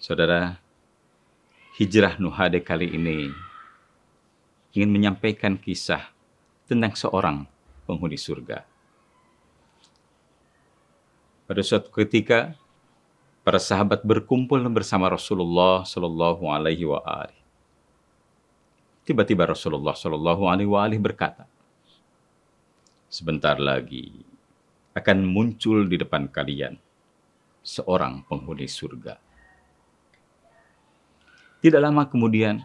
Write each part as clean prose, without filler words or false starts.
Saudara, hijrah Nuhade kali ini ingin menyampaikan kisah tentang seorang penghuni surga. Pada suatu ketika, para sahabat berkumpul bersama Rasulullah Shallallahu Alaihi Wasallam. Tiba-tiba Rasulullah Shallallahu Alaihi Wasallam berkata, sebentar lagi akan muncul di depan kalian seorang penghuni surga. Tidak lama kemudian,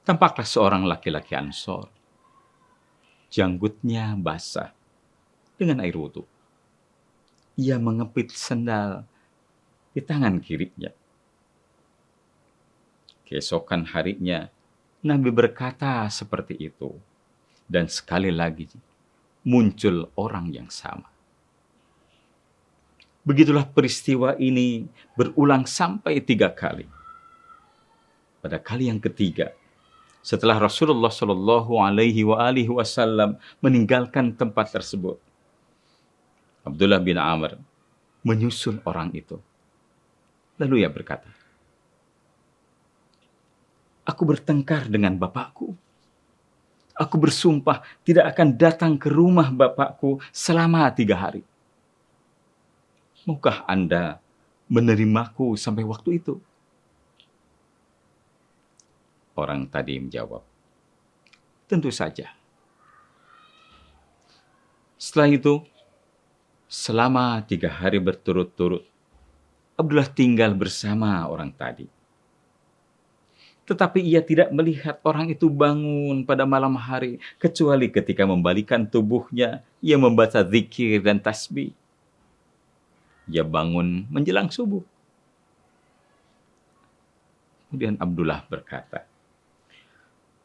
tampaklah seorang laki-laki Ansor. Janggutnya basah dengan air wudhu. Ia mengepit sendal di tangan kirinya. Keesokan harinya, Nabi berkata seperti itu. Dan sekali lagi, muncul orang yang sama. Begitulah peristiwa ini berulang sampai 3 kali. Pada kali yang ketiga, setelah Rasulullah Shallallahu Alaihi Wasallam meninggalkan tempat tersebut, Abdullah bin Amr menyusul orang itu. Lalu ia berkata, aku bertengkar dengan bapakku. Aku bersumpah tidak akan datang ke rumah bapakku selama 3 hari. Maukah Anda menerimaku sampai waktu itu? Orang tadi menjawab, tentu saja. Setelah itu, selama 3 hari berturut-turut, Abdullah tinggal bersama orang tadi. Tetapi ia tidak melihat orang itu bangun pada malam hari, kecuali ketika membalikan tubuhnya, ia membaca zikir dan tasbih. Ia bangun menjelang subuh. Kemudian Abdullah berkata,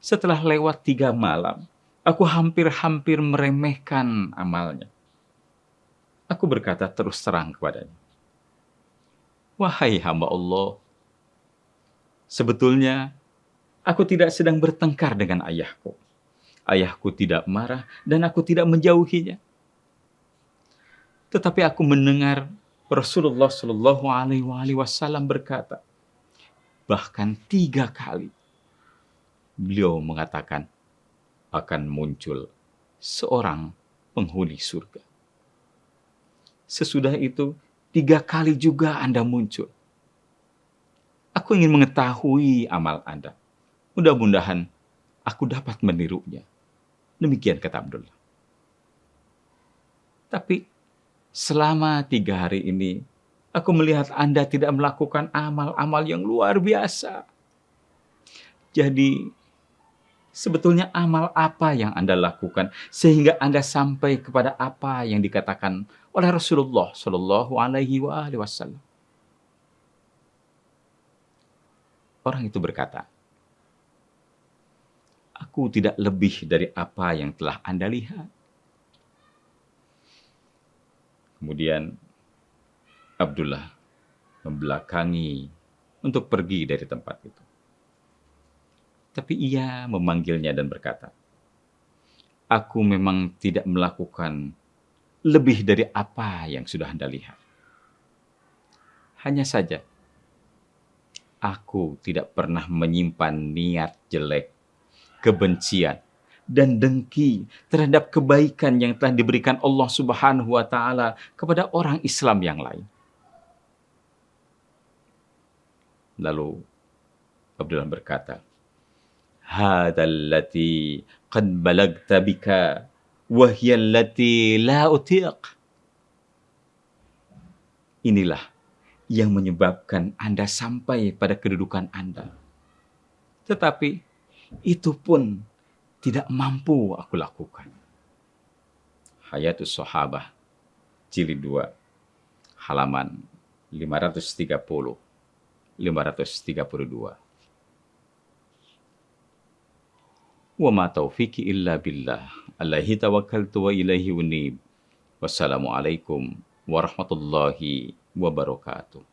setelah lewat 3 malam, aku hampir-hampir meremehkan amalnya. Aku berkata terus terang kepadanya, wahai hamba Allah, sebetulnya aku tidak sedang bertengkar dengan ayahku. Ayahku tidak marah dan aku tidak menjauhinya. Tetapi aku mendengar Rasulullah Shallallahu Alaihi Wasallam berkata, bahkan 3 kali beliau mengatakan akan muncul seorang penghuni surga. Sesudah itu 3 kali juga Anda muncul. Aku ingin mengetahui amal Anda. Mudah-mudahan aku dapat menirunya. Demikian kata Abdullah. Tapi selama 3 hari ini, aku melihat Anda tidak melakukan amal-amal yang luar biasa. Jadi, sebetulnya amal apa yang Anda lakukan sehingga Anda sampai kepada apa yang dikatakan oleh Rasulullah Shallallahu Alaihi Wasallam? Orang itu berkata, aku tidak lebih dari apa yang telah Anda lihat. Kemudian Abdullah membelakangi untuk pergi dari tempat itu. Tapi ia memanggilnya dan berkata, aku memang tidak melakukan lebih dari apa yang sudah Anda lihat. Hanya saja, aku tidak pernah menyimpan niat jelek, kebencian, dan dengki terhadap kebaikan yang telah diberikan Allah Subhanahu wa Ta'ala kepada orang Islam yang lain. Lalu Abdullah berkata, hadzal lati qad balagta bika wa hiya allati la utiq. Inilah yang menyebabkan Anda sampai pada kedudukan Anda. Tetapi itu pun tidak mampu aku lakukan. Hayatus Sahabah, jilid 2, halaman 530, 532. Wa ma taufiqi illa billah, alaihi tawakkaltu wa ilaihi unib. Wassalamualaikum warahmatullahi wabarakatuh.